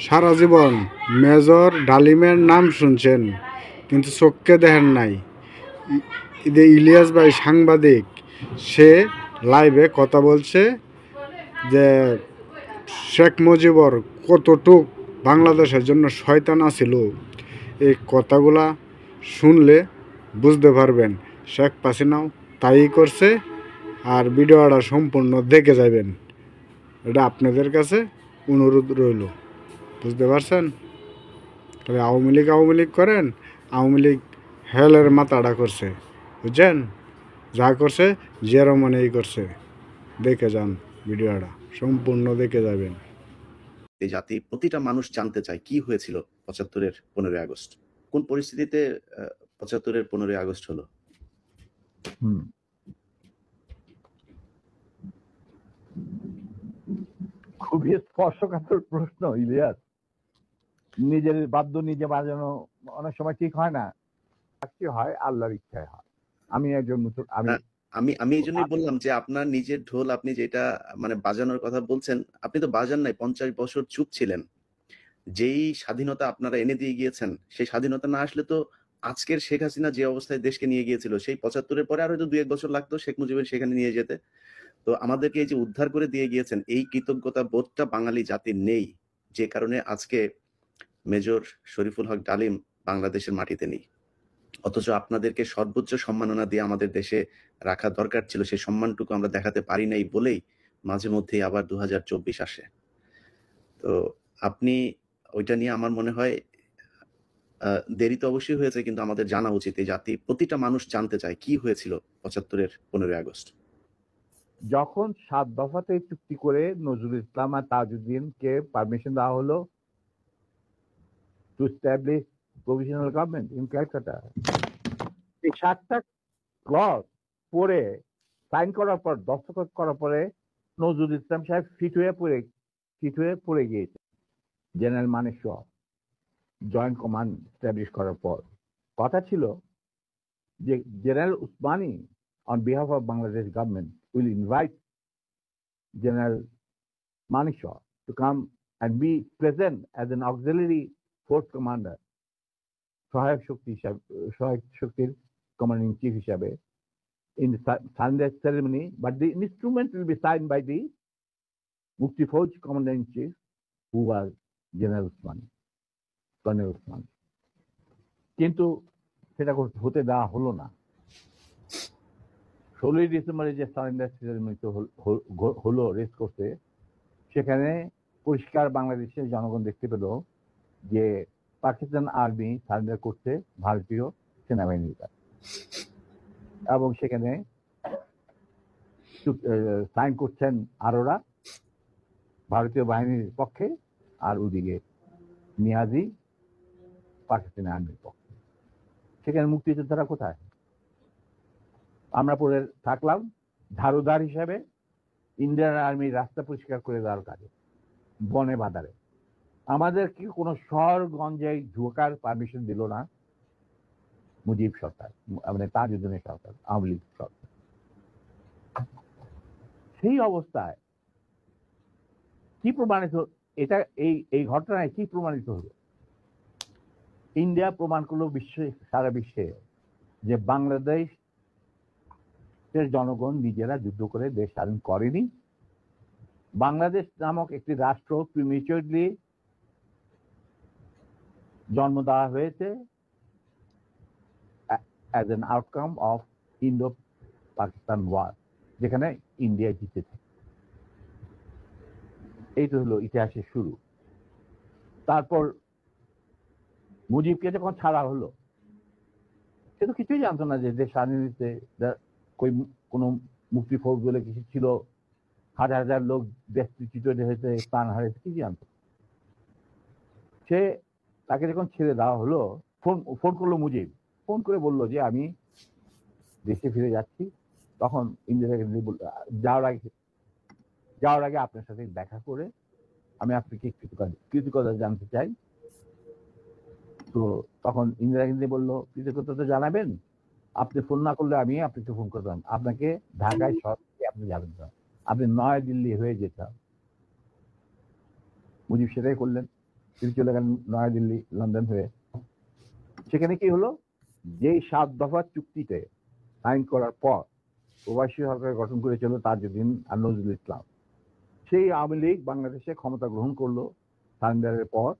সারা জীবন major ডালিমের নাম শুনছেন, কিন্তু চোখকে দেখেন নাই। ইলিয়াস ভাই সাংবাদিক, সে লাইভে কথা বলছে যে শেখ মুজিবর কতটুক বাংলাদেশের জন্য শয়তান আছিল। এই কথাগুলা শুনলে বুঝতে পারবেন শেখ হাসিনাও তাই করছে। আর ভিডিওটা সম্পূর্ণ দেখে যাবেন, এটা আপনাদের কাছে অনুরোধ রইল। বুঝতে পারছেন? তবে আওয়ামী লীগ করেন, আওয়ামী লীগ হেলের মাথাটা করছে, বুঝছেন? যা করছে জিয়া মনেই করছে। দেখে যান, ভিডিওটা সম্পূর্ণ দেখে যাবেন। এই জাতি প্রতিটা মানুষ জানতে চায় কি হয়েছিল ৭৫-এর ১৫ই আগস্ট, কোন পরিস্থিতিতে ৭৫-এর ১৫ই আগস্ট হলো। খুবই স্পর্শকাতর প্রশ্ন ইলিয়াস। নিজের বাদ্য নিজে বাজানো অনেক সময় ঠিক হয় না, হয় আল্লাহর ইচ্ছায় হয়। আমি একজন আমি এই জন্যই বললাম যে আপনার নিজের ঢোল আপনি যেটা মানে বাজানোর কথা বলছেন, আপনি তো বাজান নাই, ৫০ বছর চুপ ছিলেন। যেই স্বাধীনতা আপনারা এনে দিয়ে গিয়েছেন, সেই স্বাধীনতা না আসলে তো আজকের শেখ হাসিনা যে অবস্থায় দেশকে নিয়ে গিয়েছিল, সেই ৭৫-এর পরে আরো ২-১ বছর লাগতো শেখ মুজিবের সেখানে নিয়ে যেতে। তো আমাদেরকে এই যে উদ্ধার করে দিয়ে গিয়েছেন, এই কৃতজ্ঞতা বোধটা বাঙালি জাতির নেই, যে কারণে আজকে মেজর শরীফুল হক ডালিম বাংলাদেশের মাটিতে নেই। অথচ আপনাদেরকে সর্বোচ্চ সম্মাননা দিয়ে আমাদের দেশে রাখা দরকার ছিল, সেই সম্মানটুকু আমরা দেখাতে পারি নাই বলেই মাঝে মধ্যেই আবার ২০২৪ আসে। তো আপনি ওইটা নিয়ে আমার মনে হয় দেরি তো অবশ্যই হয়েছে, কিন্তু আমাদের জানা উচিত। এই জাতি প্রতিটা মানুষ জানতে চায় কি হয়েছিল ৭৫-এর ১৫ই আগস্ট। যখন ৭ দফাতে চুক্তি করে নজরুল ইসলাম আর তাজউদ্দিনকে পারমিশন দেওয়া হলো to establish provisional government in Calcutta, এই ৭টা ক্লজ পড়ে সাইন করার পর, দস্তখত করার পরে নজরুল ইসলাম সাহেব ফিট হয়ে পড়ে গিয়েছে। General Manek Shah joint command establish করার পর কথা ছিল যে general Usmani on behalf of Bangladesh government will invite General Manik Shah to come and be present as an auxiliary force commander, সহায়ক শক্তির commander in chief হিসাবে in the Sunday ceremony, but the instrument will be signed by the Mufti Fauj commander in chief, who was General Usmani, Colonel Usmani. কিন্তু সেটা হতে দেওয়া হলো না। 16ই ডিসেম্বরে যে সারেন্ডার সেরেমনি হলো রেস করতে, সেখানে পরিষ্কার বাংলাদেশের জনগণ দেখতে পেল যে পাকিস্তান আর্মি সারেন্ডার করছে ভারতীয় সেনাবাহিনীর কাছে, এবং সেখানে সাইন করছেন আরোরা ভারতীয় বাহিনীর পক্ষে, আর ওদিকে নিয়াজি পাকিস্তানি আর্মির পক্ষে। সেখানে মুক্তিযোদ্ধারা কোথায়? আমরা পড়ে থাকলাম ধারুদার হিসাবে ইন্ডিয়ান আর্মির রাস্তা পরিষ্কার করে দেওয়ার কাজে, বনে বাদারে। আমাদের কি কোনো শহরগঞ্জে ঢোকার পারমিশন দিল না মুজিব সরকার, মানে তাজউদ্দিনের সরকার, আওয়ামী লীগ সরকার। সেই অবস্থায় কি প্রমাণিত, এটা এই ঘটনায় কি প্রমাণিত হলো? ইন্ডিয়া প্রমাণ করলো সারা বিশ্বে যে বাংলাদেশের জনগণ নিজেরা যুদ্ধ করে দেশ স্বাধীন করেনি। বাংলাদেশ নামক একটি রাষ্ট্র প্রিমেচুরলি জন্ম দেওয়া হয়েছে as an outcome of Indo-Pakistan war, যেখানে ইন্ডিয়া জিতেছে। এইটা হলো ইতিহাসের শুরু। তারপর মুজিবকে যখন ছাড়া হলো, সে তো কিছুই জানতো না যে দেশ স্বাধীন হয়েছে, কোনো মুক্তি ফৌজ বলে কিছু ছিল, হাজার হাজার লোক দেশচ্যুত হয়েছে, প্রাণ হারিয়েছে, কি জানতো সে? তাকে যখন ছেড়ে দেওয়া হলো, ফোন করলো মুজিব, ফোন করে বললো যে আমি দেশে ফিরে যাচ্ছি। তখন ইন্দিরা গান্ধী যাওয়ার আগে আপনার সাথে দেখা করে আমি আপনাকে কৃতজ্ঞতা জানতে চাই। তো তখন ইন্দিরা গান্ধী বললো, কৃতজ্ঞতা তো জানাবেন, আপনি ফোন না করলে আমি আপনাকে ফোন করতাম, আপনাকে ঢাকায় সরাসরি আপনি যাবেন না, আপনি নয়াদিল্লি হয়ে যেতাম। মুজিব সেটাই করলেন। তিনি চলে গেলেন নয়াদিল্লি, লন্ডন হয়ে। সেখানে কি হলো, যেই 7 দফা চুক্তিতে সাইন করার পর প্রবাসী সরকার গঠন করেছিল তাজউদ্দিন আর নজরুল ইসলাম, সেই আওয়ামী লীগ বাংলাদেশে ক্ষমতা গ্রহণ করলো সারেন্ডারের পর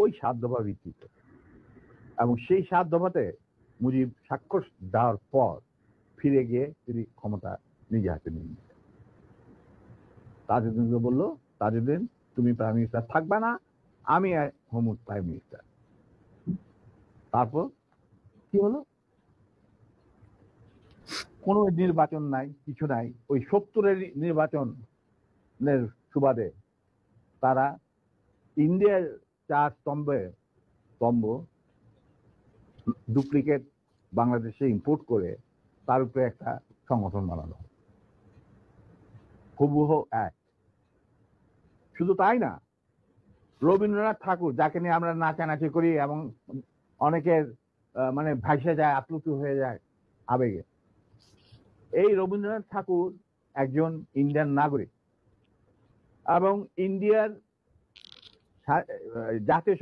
ওই 7 দফা ভিত্তিতে। এবং সেই 7 দফাতে মুজিব স্বাক্ষর দেওয়ার পর ফিরে গিয়ে তিনি ক্ষমতা নিজে হাতে নিয়ে নিলেন। তাজউদ্দিনকে বললো, তাজউদ্দিন তুমি প্রাইম মিনিস্টার থাকবে না, আমি হম প্রাইম মিনিস্টার। তারপর কি হলো, কোনো নির্বাচন নাই, কিছু নাই। ওই 70-এর নির্বাচনের সুবাদে তারা ইন্ডিয়ার 4 স্তম্ভ ডুপ্লিকেট বাংলাদেশে ইম্পোর্ট করে তার উপরে একটা সংগঠন বানানো, হুবহু এক। শুধু তাই না, রবীন্দ্রনাথ ঠাকুর, যাকে নিয়ে আমরা নাচানাচি করি এবং অনেকের মানে ভাসে যায়, আপ্লুত হয়ে যায় আবেগে, এই রবীন্দ্রনাথ ঠাকুর একজন ইন্ডিয়ান নাগরিক এবং ইন্ডিয়ার জাতীয়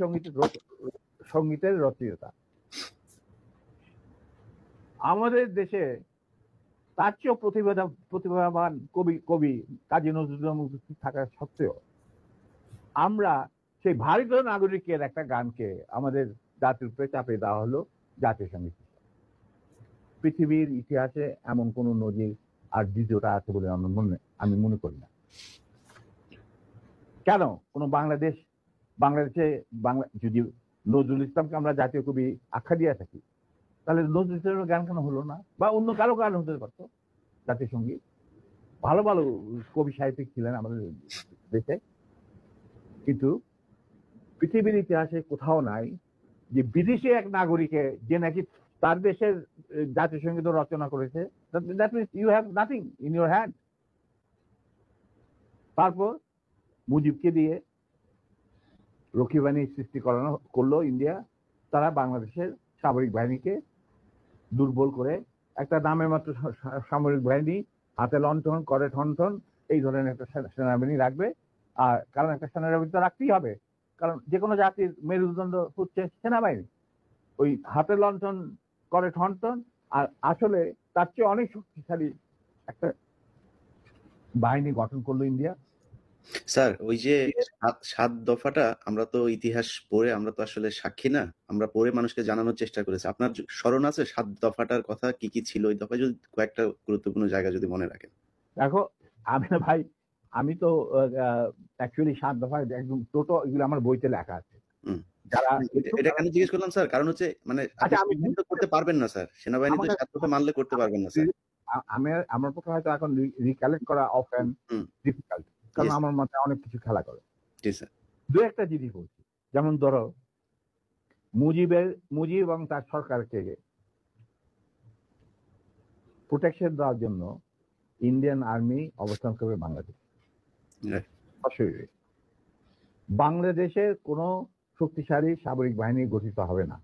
সঙ্গীতের রচয়িতা। আমাদের দেশে তার চেয়েও প্রতিভাবান কবি কাজী নজরুল ইসলাম উপস্থিত থাকা সত্ত্বেও আমরা সেই ভারতীয় নাগরিকের একটা গানকে আমাদের জাতির উপরে চাপিয়ে দেওয়া হলো জাতীয় সঙ্গীত। পৃথিবীর ইতিহাসে এমন কোন নজির আর দ্বিতীয়টা আছে বলে আমি মনে করি না। কেন কোনো বাংলাদেশে যদি নজরুল ইসলামকে আমরা জাতীয় কবি আখ্যা দিয়ে থাকি, তাহলে নজরুল ইসলামের গান কেন হলো না? বা অন্য কারো গান হতে পারতো জাতীয় সঙ্গীত। ভালো ভালো কবি সাহিত্যিক ছিলেন আমাদের দেশে, কিন্তু পৃথিবীর ইতিহাসে কোথাও নাই যে বিদেশি এক নাগরিকে যে নাকি তার দেশের জাতীয় সঙ্গীত রচনা করেছে। That means you have nothing in your hand. তারপর মুজিবকে দিয়ে রক্ষী বাহিনী সৃষ্টি করলো ইন্ডিয়া। তারা বাংলাদেশের সামরিক বাহিনীকে দুর্বল করে একটা নামে মাত্র সামরিক বাহিনী, হাতে লণ্ঠন, করে ঠনঠন, এই ধরনের একটা সেনাবাহিনী রাখবে। আর কারণ একটা সেনাবাহিনী তো রাখতেই হবে, কারণ যে কোনো জাতির মেরুদণ্ড হচ্ছে সেনাবাহিনী। ওই হাতে লণ্ঠন, করে ঠনঠন, আর আসলে তার চেয়ে অনেক শক্তিশালী একটা বাহিনী গঠন করলো ইন্ডিয়া। স্যার, ওই যে 7 দফাটা আমরা তো ইতিহাস পড়ে, আমরা তো আসলে সাক্ষী না, আমরা পড়ে মানুষকে জানানোর চেষ্টা করেছি। আপনার স্মরণ আছে 7 দফাটার কথা কি কি ছিল? ওই দফায় যদি কয়েকটা গুরুত্বপূর্ণ জায়গা যদি মনে রাখেন। দেখো ভাই, আমি তো অ্যাকচুয়ালি 7 দফায় একদম টোটো এগুলো আমার বইতে লেখা আছে। যারা এটা কেন জিজ্ঞেস করলাম স্যার, কারণ হচ্ছে মানে আপনি করতে পারবেন না স্যার, সেনাবাহিনী তো 7 দফা মানলে করতে পারবেন না স্যার। আমার পক্ষে হয়তো এখন রিকালেক্ট করা অফেন ডিফিকাল্ট, কারণ আমার মাথায় অনেক কিছু খেলা করে। জি স্যার। দু একটা জিনিস বলছি, যেমন ধরো মুজিব এবং তার সরকারকে প্রোটেকশন দেওয়ার জন্য ইন্ডিয়ান আর্মি অবস্থান করবে বাংলাদেশে। বাংলাদেশের কোনো শক্তিশালী সামরিক বাহিনী গঠিত হবে না।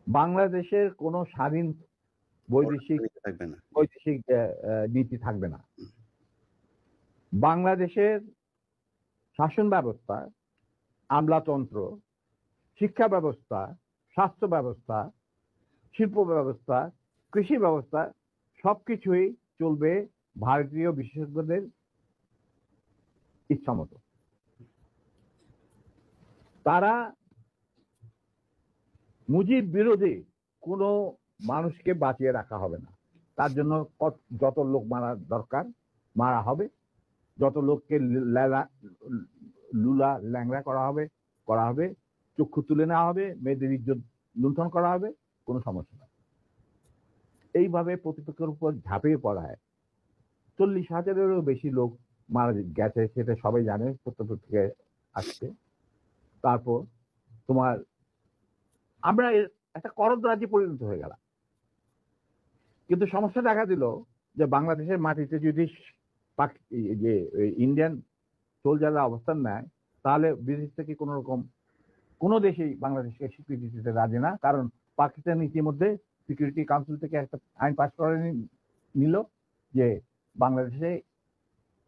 বাংলাদেশের কোনো স্বাধীন বৈদেশিক নীতি থাকবে না। বাংলাদেশের শাসন ব্যবস্থা, আমলাতন্ত্র, শিক্ষা ব্যবস্থা, স্বাস্থ্য ব্যবস্থা, শিল্প ব্যবস্থা, কৃষি ব্যবস্থা সবকিছুই চলবে ভারতীয় বিশেষজ্ঞদের ইচ্ছা মতো। তারা মুজিব বিরোধী কোনো মানুষকে বাঁচিয়ে রাখা হবে না। তার জন্য যত লোক মারা দরকার মারা হবে, যত লোককে লুলা ল্যাংড়া করা হবে, চক্ষু তুলে নেওয়া হবে, মেয়েদের ইজ্জত লুণ্ঠন করা হবে, কোনো সমস্যা নেই। এইভাবে প্রতিপক্ষের উপর ঝাঁপিয়ে পড়ায় 40,000-এরও বেশি লোক মারা গেছে, সেটা সবাই জানে, প্রত্যক্ষ থেকে আসছে। তারপর তোমার আমরা একটা করদ রাজ্যে পরিণত হয়ে গেলাম। কিন্তু সমস্যা দেখা দিল যে বাংলাদেশের মাটিতে যদি যে ইন্ডিয়ান সোলজাররা অবস্থান নেয়, তাহলে বিদেশ থেকে কোনো দেশেই বাংলাদেশকে স্বীকৃতি দিতে রাজি না। কারণ পাকিস্তান ইতিমধ্যে সিকিউরিটি কাউন্সিল থেকে একটা আইন পাস করে নিল যে বাংলাদেশে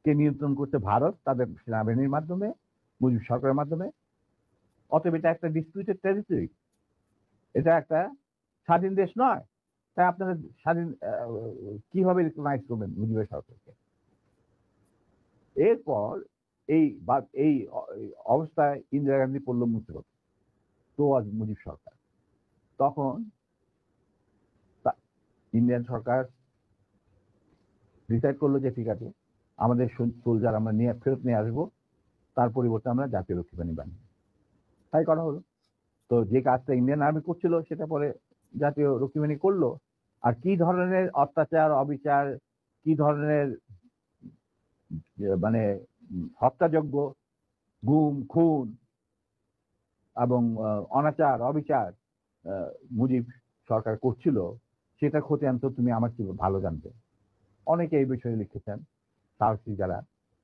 কে নিয়ন্ত্রণ করছে ভারত তাদের সেনাবাহিনীর মাধ্যমে, মুজিব সরকারের মাধ্যমে। অতএব এটা একটা ডিসপিউটেড টেরিটরি, এটা একটা স্বাধীন দেশ নয়। তাই আপনারা স্বাধীন কিভাবে রিকগনাইজ করবেন মুজিবের সরকারকে? এরপর এই অবস্থায় ইন্দিরা গান্ধী পড়ল মুসিবত, তো আজ মুজিব সরকার। তখন ইন্ডিয়ান সরকার ডিসাইড করলো যে ঠিক আছে, আমাদের সোলজার আমরা ফেরত নিয়ে আসবো, তার পরিবর্তে আমরা জাতীয় রক্ষী বাহিনী বানিয়ে, তাই করা হলো। তো যে কাজটা ইন্ডিয়ান আর্মি করছিল সেটা পরে জাতীয় রক্ষী বাহিনী করলো। আর কি ধরনের অত্যাচার, অবিচার, কি ধরনের মানে হত্যাযজ্ঞ, গুম খুন এবং অনাচার অবিচার মুজিব সরকার করছিল, সেটা খতিয়ান তো তুমি আমার কি ভালো জানবে। অনেকে এই বিষয়ে লিখেছেন, সাহসী যারা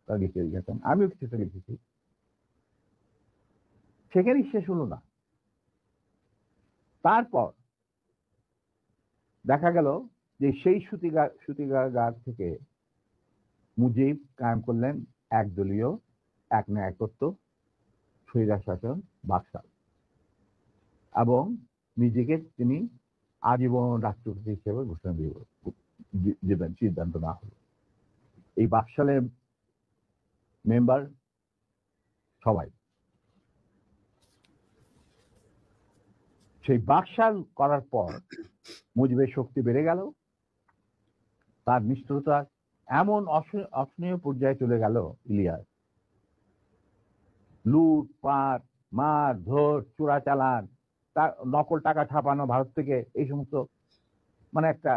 তারা লিখেছেন, আমিও কিছুটা লিখেছি। সেখানেই শেষ হলো না। তারপর দেখা গেল যে সেই সুতিগার থেকে মুজিব কায়েম করলেন একদলীয় এক ন্যায়তত্ত্ব, স্বৈরাচার শাসন, বাকশাল, এবং নিজেকে তিনি আজীবন রাষ্ট্রপতি হিসেবে ঘোষণা দেবেন সিদ্ধান্ত না হলো। এই বাকশালের মেম্বার সবাই। সেই বাকশাল করার পর মুজিবের শক্তি বেড়ে গেল, তার নিষ্ঠুরতা এমন অসহনীয় পর্যায়ে চলে গেল, ইলিয়াস, লুটপাট, মার ধর, চোরাচালান, নকল টাকা ছাপানো ভারত থেকে, এই সমস্ত মানে একটা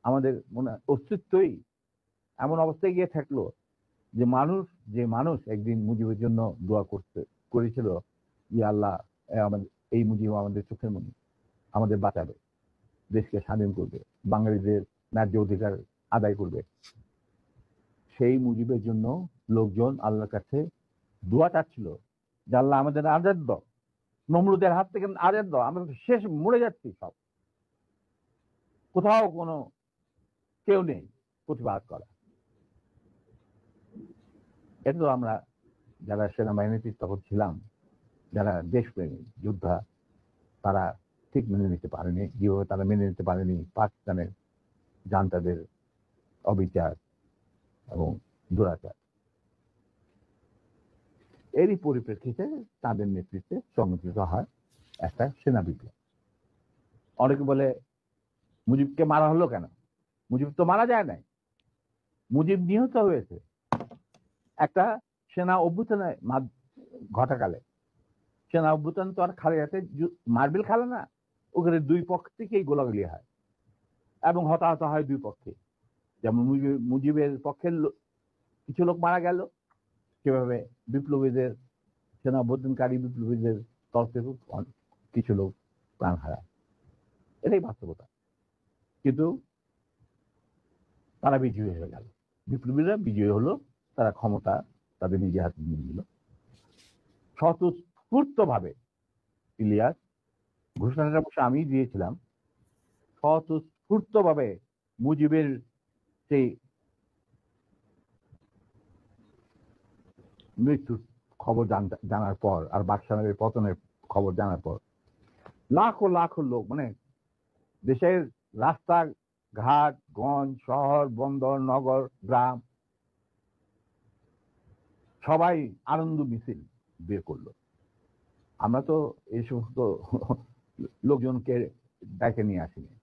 আমাদের মনে অস্তিত্বই এমন অবস্থায় গিয়ে থাকলো যে মানুষ একদিন মুজিবের জন্য দোয়া করেছিল যে আল্লাহ আমাদের এই মুজিব আমাদের চোখের মনি, আমাদের বাঁচাবে, দেশকে স্বাধীন করবে, বাঙালিদের ন্যায্য অধিকার আদায় করবে। সেই মুজিবের জন্য লোকজন আল্লাহর কাছে দোয়া চাচ্ছিল যে আল্লাহ আমাদের আজাদ দাও, নমরুদের হাত থেকে আজাদ দাও, আমরা শেষ মরে যাচ্ছি, সব কোথাও কোনো কেউ নেই প্রতিবাদ করা। এটা তো আমরা যারা সেনাবাহিনীতে তখন ছিলাম, যারা দেশপ্রেমী যোদ্ধা, তারা ঠিক মেনে নিতে পারেনি। যেভাবে তারা মেনে নিতে পারেনি পাকিস্তানের জান্তাদের অবিচার এবং দুরাচার। এরই পরিপ্রেক্ষিতে তাদের নেতৃত্বে সংগঠিত হয় একটা সেনা বিপ্লব। অনেকে বলে মুজিবকে মারা হলো কেন? মুজিব তো মারা যায় নাই, মুজিব নিহত হয়েছে একটা সেনা অভ্যুত্থানে ঘটাকালে। সেনা অভ্যুত্থান তো আর খালেতে মার্বেল খেলে না, ওখানে দুই পক্ষ থেকেই গোলাগুলি হয় এবং হতাহত হয় দুই পক্ষে। যেমন মুজিবের পক্ষের কিছু লোক মারা গেল, সেভাবে বিপ্লবীদের, সেনা অভ্যুত্থানকারী বিপ্লবীদের তরফ থেকে কিছু লোক প্রাণ হারায়। এটাই বাস্তবতা। কিন্তু তারা বিজয়ী হয়ে গেল, বিপ্লবীরা বিজয়ী হলো, তারা ক্ষমতা তাদের নিজে হাতে নিয়ে নিল। স্বতঃস্ফূর্তভাবে ইলিয়াস, ঘোষণাটা অবশ্য আমি দিয়েছিলাম, স্বতঃস্ফূর্তভাবে মুজিবের সেই মৃত্যুর খবর জানার পর আর বাকশালের পতনের খবর জানার পর লাখো লাখো লোক, মানে দেশের রাস্তা ঘাট, গঞ্জ, শহর, বন্দর, নগর, গ্রাম, সবাই আনন্দ মিছিল বের করলো। আমরা তো এই সমস্ত লোকজনকে ডেকে নিয়ে আসিনি,